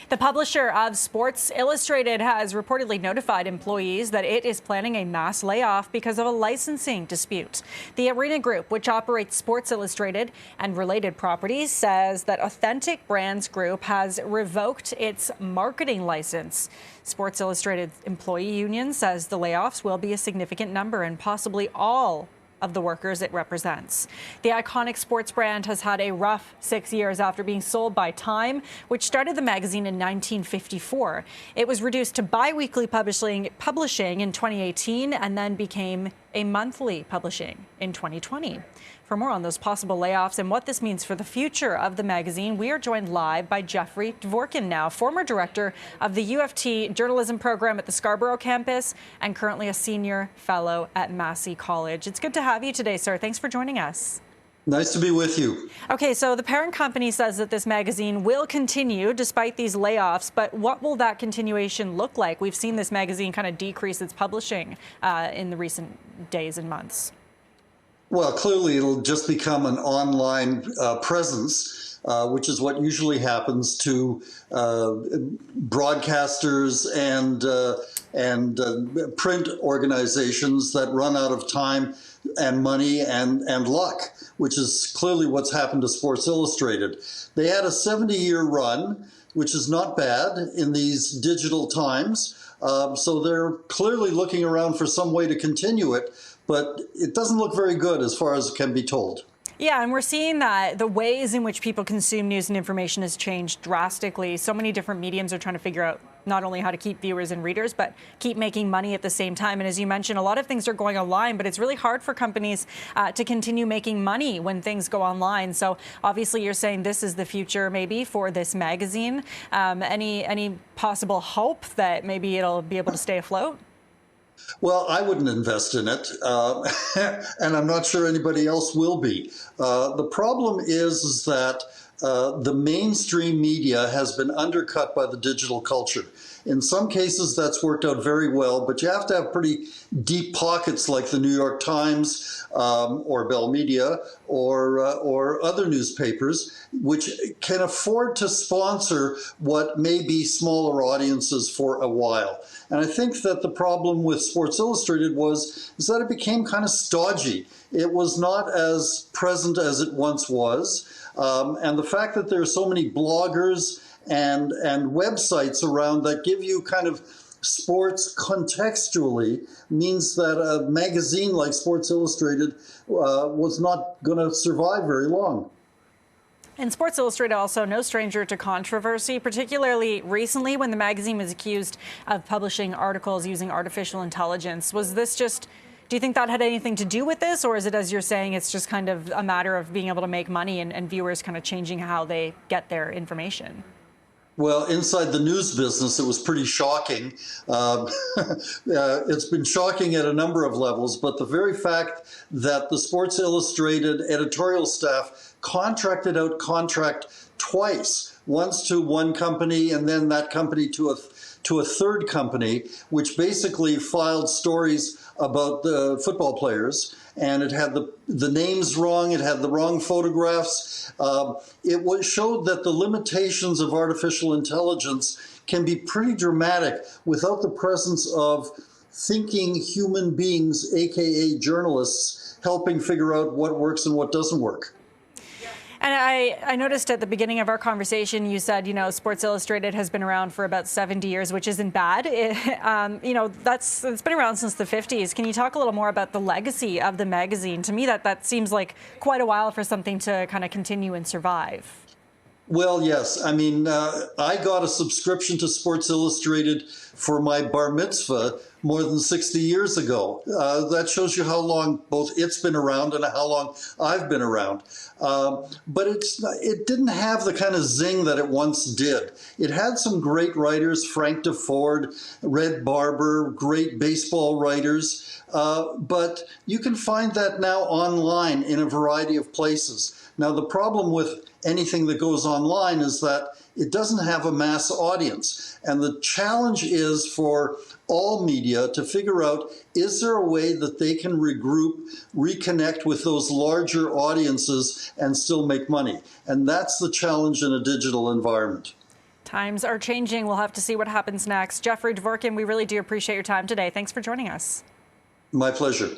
The publisher of Sports Illustrated has reportedly notified employees that it is planning a mass layoff because of a licensing dispute. The Arena Group, which operates Sports Illustrated and related properties, says that Authentic Brands Group has revoked its marketing license. Sports Illustrated employee union says the layoffs will be a significant number and possibly all of the workers it represents. The iconic sports brand has had a rough 6 years after being sold by Time, which started the magazine in 1954. It was reduced to bi-weekly publishing in 2018 and then became a monthly publishing in 2020. For more on those possible layoffs and what this means for the future of the magazine, we are joined live by Dvorkin now, former director of the UFT journalism program at the Scarborough campus and currently a senior fellow at Massey College. It's good to have you today, sir. Thanks for joining us. Nice to be with you. Okay, so the parent company says that this magazine will continue despite these layoffs, but what will that continuation look like? We've seen this magazine kind of decrease its publishing in the recent days and months. Well, clearly it'll just become an online presence, which is what usually happens to broadcasters and print organizations that run out of time and money and luck, which is clearly what's happened to Sports Illustrated. They had a 70-year run, which is not bad in these digital times. So they're clearly looking around for some way to continue it, but it doesn't look very good as far as can be told. Yeah, and we're seeing that the ways in which people consume news and information has changed drastically. So many different mediums are trying to figure out not only how to keep viewers and readers, but keep making money at the same time. And as you mentioned, a lot of things are going online, but it's really hard for companies to continue making money when things go online. So obviously you're saying this is the future maybe for this magazine. Any possible hope that maybe it'll be able to stay afloat? Well, I wouldn't invest in it, and I'm not sure anybody else will be. The problem is that the mainstream media has been undercut by the digital culture. In some cases, that's worked out very well, but you have to have pretty deep pockets like the New York Times or Bell Media or other newspapers, which can afford to sponsor what may be smaller audiences for a while. And I think that the problem with Sports Illustrated is that it became kind of stodgy. It was not as present as it once was. And the fact that there are so many bloggers and websites around that give you kind of sports contextually means that a magazine like Sports Illustrated was not going to survive very long. And Sports Illustrated also no stranger to controversy, particularly recently when the magazine was accused of publishing articles using artificial intelligence. Was this just, do you think that had anything to do with this, or is it, as you're saying, it's just kind of a matter of being able to make money and viewers kind of changing how they get their information? Well, inside the news business, it was pretty shocking. It's been shocking at a number of levels, but the very fact that the Sports Illustrated editorial staff contracted out contract twice, once to one company and then that company to a third company, which basically filed stories about the football players, and it had the names wrong, it had the wrong photographs. It showed that the limitations of artificial intelligence can be pretty dramatic without the presence of thinking human beings, aka journalists, helping figure out what works and what doesn't work. And I noticed at the beginning of our conversation, you said, Sports Illustrated has been around for about 70 years, which isn't bad. It's been around since the 50s. Can you talk a little more about the legacy of the magazine? To me, that seems like quite a while for something to kind of continue and survive. Well, yes. I mean, I got a subscription to Sports Illustrated for my bar mitzvah more than 60 years ago. That shows you how long both it's been around and how long I've been around. But it didn't have the kind of zing that it once did. It had some great writers, Frank DeFord, Red Barber, great baseball writers. But you can find that now online in a variety of places. Now, the problem with anything that goes online is that it doesn't have a mass audience. And the challenge is for all media to figure out, is there a way that they can regroup, reconnect with those larger audiences and still make money? And that's the challenge in a digital environment. Times are changing. We'll have to see what happens next. Jeffrey Dvorkin, we really do appreciate your time today. Thanks for joining us. My pleasure.